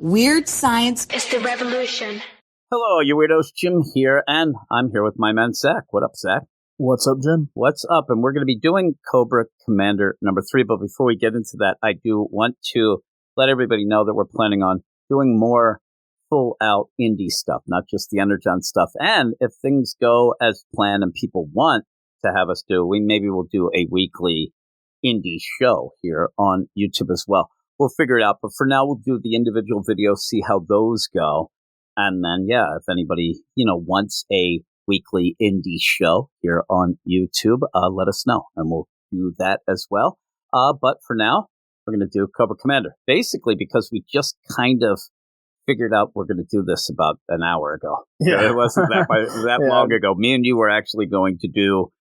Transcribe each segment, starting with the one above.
Weird science is the revolution. Hello, you weirdos. Jim here, and I'm here with my man, Zach. What up, Zach? What's up, Jim? What's up? And we're going to be doing Cobra Commander number 3, but before we get into that, I do want to let everybody know that we're planning on doing more full-out indie stuff, not just the Energon stuff. And if things go as planned and people want to have us do, maybe we'll do a weekly indie show here on YouTube as well. We'll figure it out, but for now, we'll do the individual videos, see how those go. And then, yeah, if anybody, wants a weekly indie show here on YouTube, let us know, and we'll do that as well. But for now, we're going to do Cobra Commander, basically because we just kind of figured out we're going to do this about an hour ago. Yeah. It wasn't that long ago. Me and you were actually going to do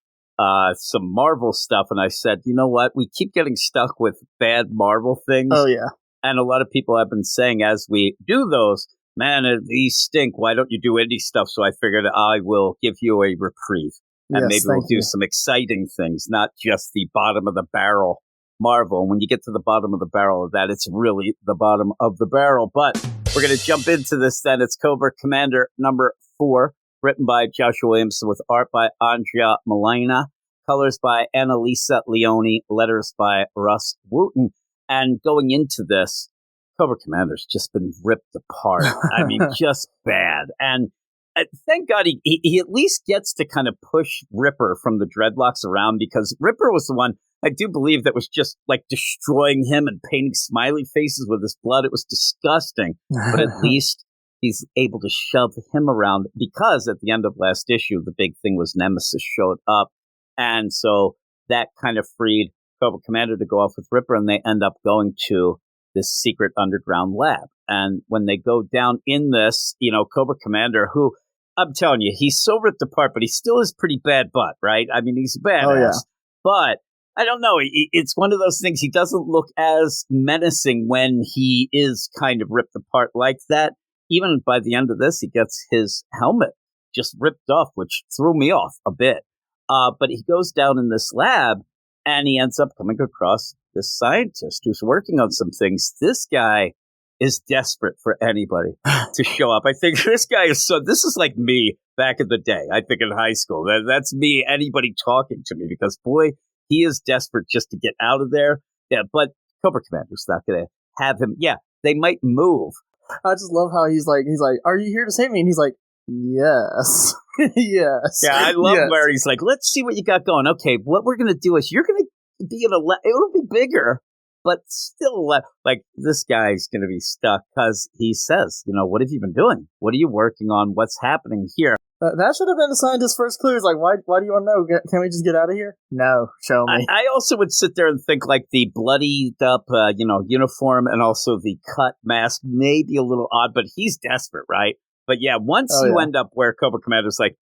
some Marvel stuff, and I said, you know what? We keep getting stuck with bad Marvel things. Oh, yeah. And a lot of people have been saying as we do those, man, these stink. Why don't you do indie stuff? So I figured I will give you a reprieve. And maybe we'll do some exciting things, not just the bottom of the barrel Marvel. And when you get to the bottom of the barrel of that, it's really the bottom of the barrel. But we're going to jump into this then. It's Cobra Commander number 4, written by Joshua Williamson with art by Anja Molina, colors by Annalisa Leone, letters by Russ Wooten. And going into this, Cobra Commander's just been ripped apart. I mean, just bad. And thank God he at least gets to kind of push Ripper from the dreadlocks around, because Ripper was the one, I do believe, that was just like destroying him and painting smiley faces with his blood. It was disgusting. But at least he's able to shove him around, because at the end of last issue, the big thing was Nemesis showed up. And so that kind of freed Cobra Commander to go off with Ripper, and they end up going to this secret underground lab. And when they go down in this, Cobra Commander, who, I'm telling you, he's so ripped apart, but he still is pretty bad butt, right? I mean, he's a badass. Oh, yeah. But I don't know. It's one of those things. He doesn't look as menacing when he is kind of ripped apart like that. Even by the end of this, he gets his helmet just ripped off, which threw me off a bit. But he goes down in this lab, and he ends up coming across this scientist who's working on some things. This guy is desperate for anybody to show up. I think this guy is this is like me back in the day, I think in high school. That's me, anybody talking to me, because boy, he is desperate just to get out of there. Yeah, but Cobra Commander's not going to have him. Yeah, they might move. I just love how he's like, are you here to save me? And he's like, yes. Yes. Yeah, I love where he's like, let's see what you got going. Okay, what we're going to do is you're going to be in it'll be bigger, but still, like, this guy's going to be stuck because he says, what have you been doing? What are you working on? What's happening here? That should have been the scientist's first clue. He's like, why do you want to know? Can we just get out of here? No, show me. I also would sit there and think, like, the bloodied up, uniform and also the cut mask may be a little odd, but he's desperate, right? But yeah, once you end up where Cobra Commander's like,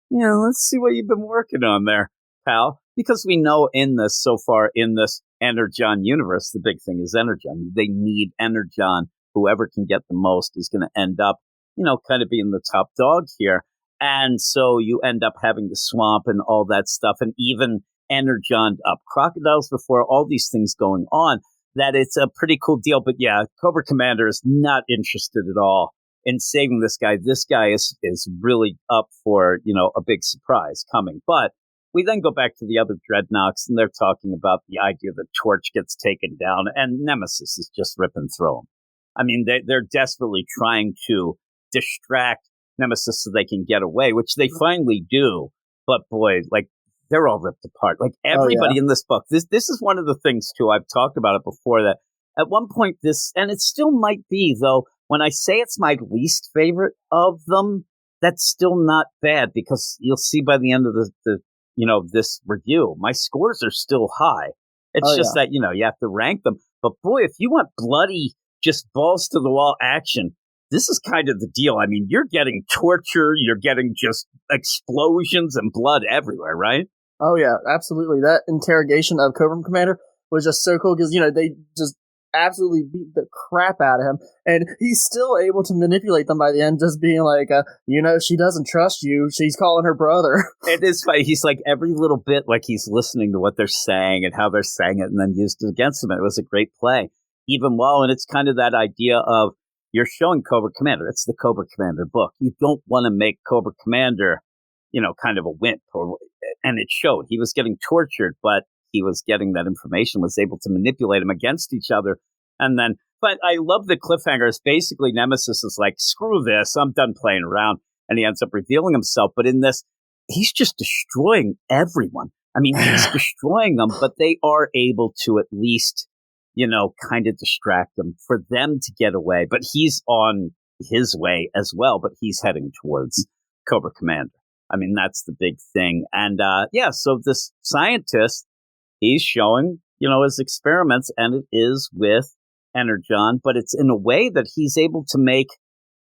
let's see what you've been working on there, pal. Because we know so far in this Energon universe, the big thing is Energon. They need Energon. Whoever can get the most is going to end up, kind of being the top dog here. And so you end up having the swamp and all that stuff, and even Energon up crocodiles before, all these things going on, that it's a pretty cool deal. But yeah, Cobra Commander is not interested at all in saving this guy. This guy is really up for, a big surprise coming. But we then go back to the other Dreadnoks, and they're talking about the idea that Torch gets taken down, and Nemesis is just ripping through them. I mean, they're desperately trying to distract Nemesis so they can get away, which they finally do. But boy, like, they're all ripped apart. Like, everybody in this book, this is one of the things, too, I've talked about it before, that at one point and it still might be, though, when I say it's my least favorite of them, that's still not bad, because you'll see by the end of this review, my scores are still high. It's just that, you have to rank them. But boy, if you want bloody, just balls to the wall action, this is kind of the deal. I mean, you're getting torture, you're getting just explosions and blood everywhere, right? Oh, yeah, absolutely. That interrogation of Cobra Commander was just so cool, because, they just absolutely beat the crap out of him, and he's still able to manipulate them by the end, just being like, she doesn't trust you, she's calling her brother. It is funny. He's like, every little bit, like, he's listening to what they're saying and how they're saying it, and then used it against him. It was a great play. Even while, and it's kind of that idea of you're showing Cobra Commander. It's the Cobra Commander book. You don't want to make Cobra Commander, kind of a wimp. And it showed. He was getting tortured, but he was getting that information, was able to manipulate them against each other. But I love the cliffhanger. It's basically Nemesis is like, screw this, I'm done playing around. And he ends up revealing himself. But in this, he's just destroying everyone. I mean, he's destroying them, but they are able to at least, kind of distract them for them to get away. But he's on his way as well, but he's heading towards Cobra Commander. I mean, that's the big thing. And so this scientist, he's showing, his experiments, and it is with Energon, but it's in a way that he's able to make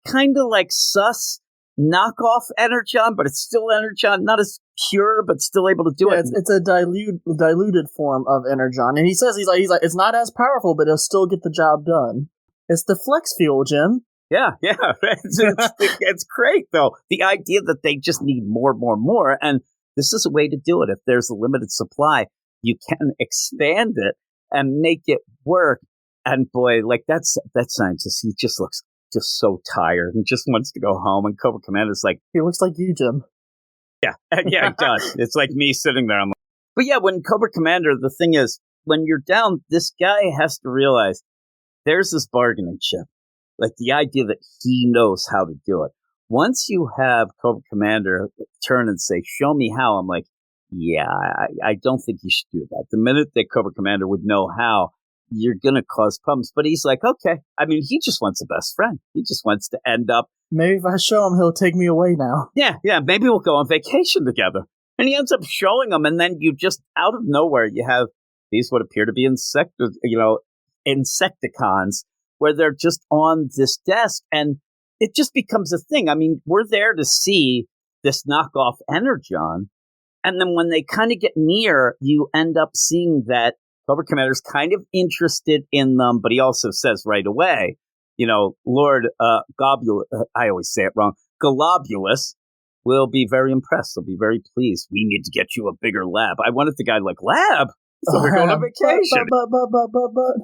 kind of like sus knockoff Energon, but it's still Energon, not as pure, but still able to do it. It's a diluted form of Energon, and he says he's like it's not as powerful, but it'll still get the job done. It's the flex fuel, Jim. Yeah, it's great though. The idea that they just need more, and this is a way to do it. If there's a limited supply, you can expand it and make it work. And boy, like that scientist, he just looks just so tired and just wants to go home. And Cobra Commander's like, he looks like you, Jim. Yeah, he does. It's like me sitting there. I'm like, but yeah, when Cobra Commander, the thing is, when you're down, this guy has to realize there's this bargaining chip. Like the idea that he knows how to do it. Once you have Cobra Commander turn and say, show me how, I'm like, yeah, I don't think you should do that. The minute that Cobra Commander would know how, you're going to cause problems. But he's like, okay. I mean, he just wants a best friend. He just wants to end up. Maybe if I show him, he'll take me away now. Yeah. Maybe we'll go on vacation together. And he ends up showing him. And then you just, out of nowhere, you have these what appear to be Insecticons, where they're just on this desk. And it just becomes a thing. I mean, we're there to see this knockoff Energon. And then when they kind of get near, you end up seeing that Cobra Commander's kind of interested in them, but he also says right away, Lord I always say it wrong, Globulus will be very impressed. He'll be very pleased. We need to get you a bigger lab. I wanted the guy like, lab? So we're going on vacation.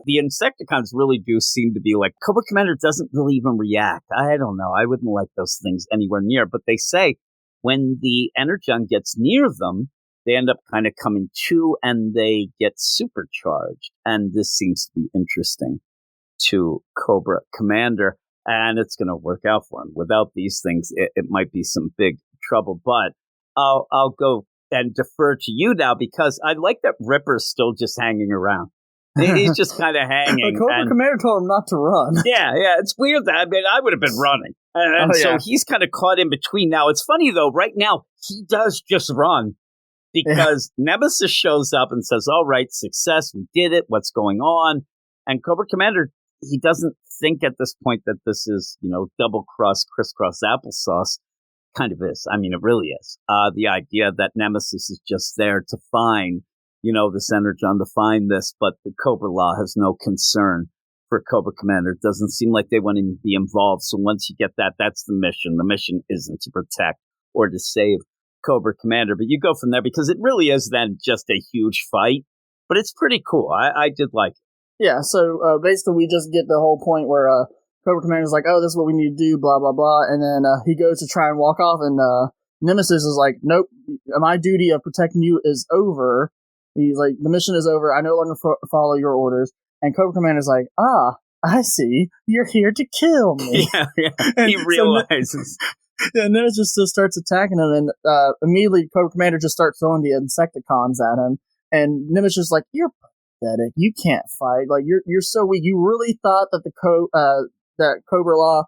The Insecticons really do seem to be like, Cobra Commander doesn't really even react. I don't know. I wouldn't like those things anywhere near. But they say when the Energon gets near them, they end up kind of coming to and they get supercharged. And this seems to be interesting to Cobra Commander. And it's going to work out for him. Without these things, it might be some big trouble. But I'll go and defer to you now because I like that Ripper's still just hanging around. He's just kind of hanging. Cobra Commander told him not to run. Yeah. It's weird that I would have been running. And so he's kind of caught in between now. It's funny, though, right now, he does just run. Because Nemesis shows up and says, all right, success, we did it, what's going on? And Cobra Commander, he doesn't think at this point that this is, double-cross, crisscross applesauce. Kind of is. I mean, it really is. The idea that Nemesis is just there to find, this Energon, to find this, but the Cobra Law has no concern for Cobra Commander. It doesn't seem like they want him to be involved. So once you get that, that's the mission. The mission isn't to protect or to save Cobra Commander, but you go from there because it really is then just a huge fight, but it's pretty cool. I did like it. Yeah, so basically we just get the whole point where Cobra Commander's like, oh, this is what we need to do, blah, blah, blah, and then he goes to try and walk off, and Nemesis is like, nope, my duty of protecting you is over. He's like, the mission is over, I no longer follow your orders, and Cobra Commander's like, I see, you're here to kill me. Yeah. He realizes. Yeah, and then it just starts attacking him, and immediately Cobra Commander just starts throwing the Insecticons at him, and Nemesis is like, you're pathetic, you can't fight, like, you're so weak, you really thought that that Cobra Law,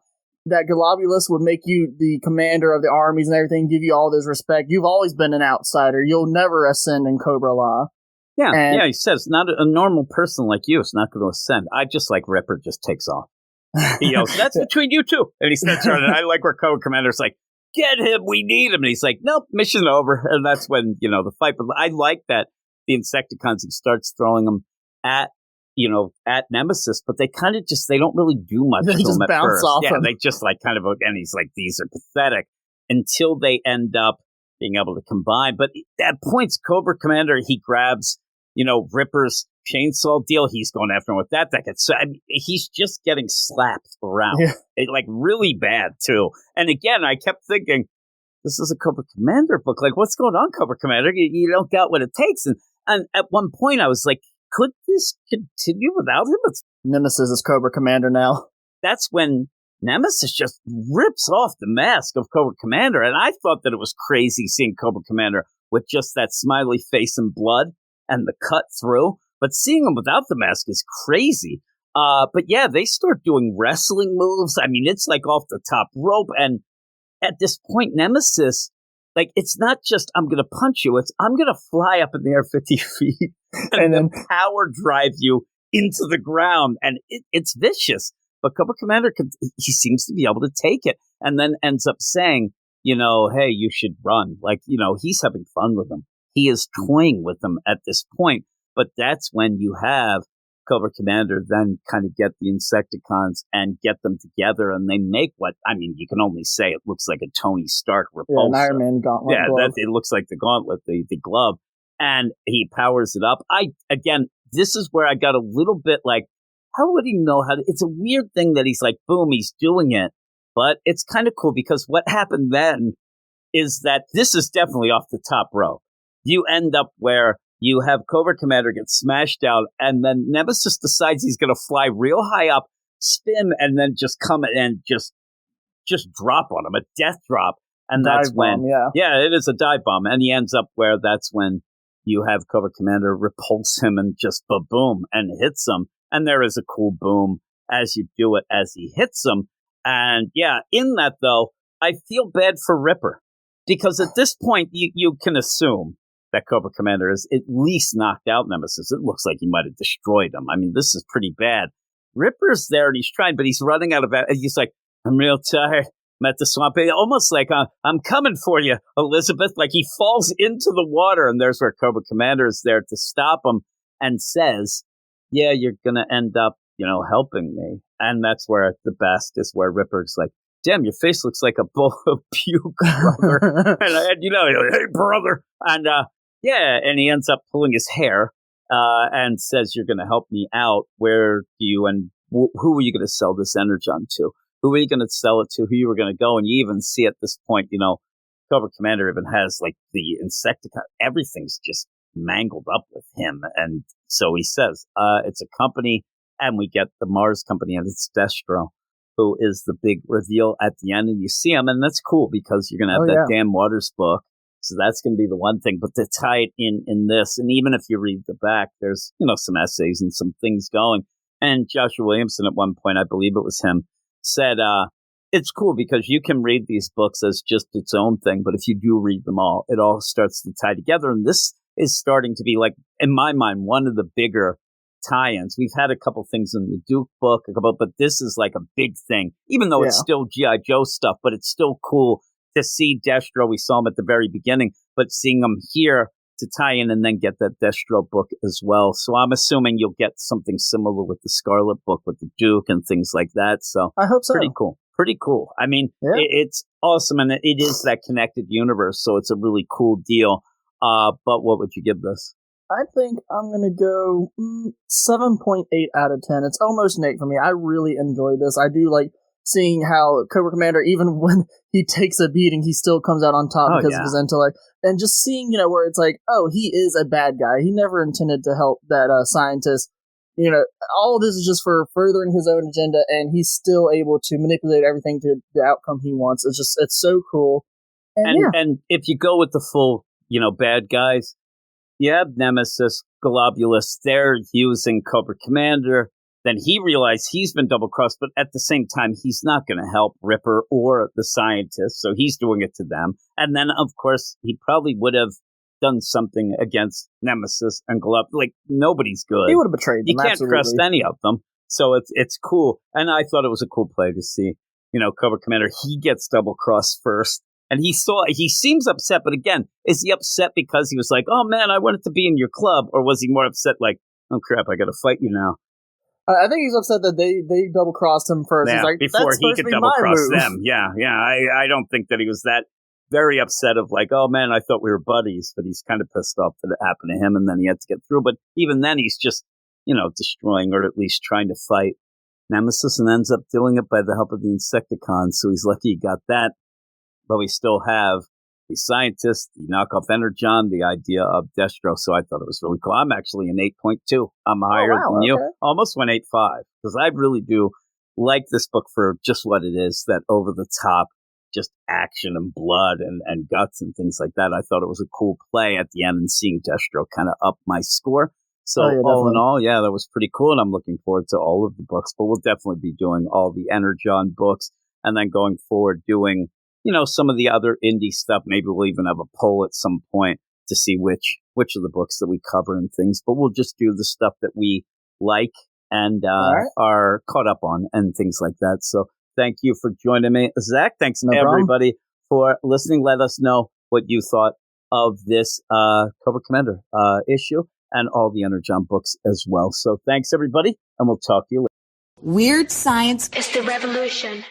that Globulus would make you the commander of the armies and everything, give you all this respect, you've always been an outsider, you'll never ascend in Cobra Law. Yeah, he says, not a normal person like you is not going to ascend. I just like Ripper just takes off. He yells, that's between you two. And he starts running. I like where Cobra Commander's like, get him, we need him. And he's like, nope, mission over. And that's when, the fight. But I like that the Insecticons, he starts throwing them at Nemesis, but they kind of they don't really do much to him at first. They just and he's like, these are pathetic until they end up being able to combine. But at points, Cobra Commander, he grabs, Ripper's chainsaw deal. He's going after him with that. So I mean, he's just getting slapped around, like really bad too. And again, I kept thinking, this is a Cobra Commander book. Like, what's going on, Cobra Commander? You don't got what it takes. And at one point, I was like, could this continue without him? Nemesis is Cobra Commander now. That's when Nemesis just rips off the mask of Cobra Commander. And I thought that it was crazy seeing Cobra Commander with just that smiley face and blood and the cut through. But seeing him without the mask is crazy. But yeah, they start doing wrestling moves. I mean, it's like off the top rope. And at this point, Nemesis, like, it's not just, I'm going to punch you. It's, I'm going to fly up in the air 50 feet and then power drive you into the ground. And it's vicious. But Cobra Commander, he seems to be able to take it and then ends up saying, you know, hey, you should run. Like, you know, he's having fun with them. He is toying with them at this point. But that's when you have Cobra Commander then kind of get the Insecticons and get them together, and they make what, I mean, you can only say it looks like a Tony Stark repulsor. Yeah, an Iron Man gauntlet. Yeah, it looks like the gauntlet, the glove. And he powers it up. Again, this is where I got a little bit like, how would he know how to? It's a weird thing that he's like, boom, he's doing it. But it's kind of cool because what happened then is that this is definitely off the top rope. You end up where you have Cobra Commander get smashed out, and then Nemesis decides he's going to fly real high up, spin, and then just come and just drop on him, a death drop. And that's when, it is a dive bomb. And he ends up where that's when you have Cobra Commander repulse him and just boom and hits him. And there is a cool boom as you do it as he hits him. And yeah, in that though, I feel bad for Ripper because at this point you can assume that Cobra Commander is at least knocked out Nemesis. It looks like he might have destroyed him. I mean, this is pretty bad. Ripper's there and he's trying, but he's running out of it. He's like, I'm real tired. I'm at the swamp. Almost like, I'm coming for you, Elizabeth. Like he falls into the water, and there's where Cobra Commander is there to stop him and says, yeah, you're going to end up, you know, helping me. And that's where the best is where Ripper's like, damn, your face looks like a bowl of puke, brother. and you know, hey, brother. And, and he ends up pulling his hair and says, you're going to help me out. Where do you and who are you going to sell this Energon to? Who are you going to sell it to? Who you were going to go? And you even see at this point, you know, Cobra Commander even has like the Insecticon. Everything's just mangled up with him. And so he says, it's a company, and we get the Mars company, and it's Destro, who is the big reveal at the end. And you see him, and that's cool because you're going to have that damn Waters book. So that's going to be the one thing. But to tie it in this, and even if you read the back, there's, you know, some essays and some things going. And Joshua Williamson at one point, I believe it was him, said, it's cool because you can read these books as just its own thing. But if you do read them all, it all starts to tie together. And this is starting to be like, in my mind, one of the bigger tie-ins. We've had a couple things in the Duke book, but this is like a big thing, even though it's still G.I. Joe stuff, but it's still cool to see Destro. We saw him at the very beginning, but seeing him here to tie in and then get that Destro book as well. So I'm assuming you'll get something similar with the Scarlet book with the Duke and things like that. So I hope so. Pretty cool. I mean, it's awesome. And it is that connected universe. So it's a really cool deal. But what would you give this? I think I'm going to go 7.8 out of 10. It's almost an 8 for me. I really enjoy this. I do like seeing how Cobra Commander, even when he takes a beating, he still comes out on top because of his intellect. And just seeing, you know, where it's like, oh, he is a bad guy. He never intended to help that scientist. You know, all of this is just for furthering his own agenda, and he's still able to manipulate everything to the outcome he wants. It's so cool. And if you go with the full, you know, bad guys, you have Nemesis, Globulus, they're using Cobra Commander. Then he realized he's been double-crossed, but at the same time, he's not going to help Ripper or the scientists, so he's doing it to them. And then, of course, he probably would have done something against Nemesis and Globulus. Like, nobody's good. He would have betrayed them, You can't trust any of them. So it's cool. And I thought it was a cool play to see, you know, Cobra Commander, he gets double-crossed first. And he seems upset, but again, is he upset because he was like, oh man, I wanted to be in your club? Or was he more upset like, oh crap, I got to fight you now? I think he's upset that they double-crossed him first. Yeah, he's like, before he could double-cross them. Yeah. I don't think that he was that very upset of like, oh man, I thought we were buddies, but he's kind of pissed off that it happened to him and then he had to get through. But even then, he's just destroying or at least trying to fight Nemesis, and ends up doing it by the help of the Insecticon. So he's lucky he got that. But we still have the scientist, the knockoff Energon, the idea of Destro. So I thought it was really cool. I'm actually an 8.2. I'm higher than you. Almost went 8.5 because I really do like this book for just what it is, that over the top, just action and blood and guts and things like that. I thought it was a cool play at the end, and seeing Destro kind of up my score. So all in all, that was pretty cool. And I'm looking forward to all of the books, but we'll definitely be doing all the Energon books, and then going forward doing some of the other indie stuff. Maybe we'll even have a poll at some point to see which of the books that we cover and things. But we'll just do the stuff that we like and are caught up on and things like that. So thank you for joining me, Zach. Thanks everybody for listening. Let us know what you thought of this Cobra Commander issue and all the Energon books as well. So thanks everybody, and we'll talk to you later. Weird science is the revolution.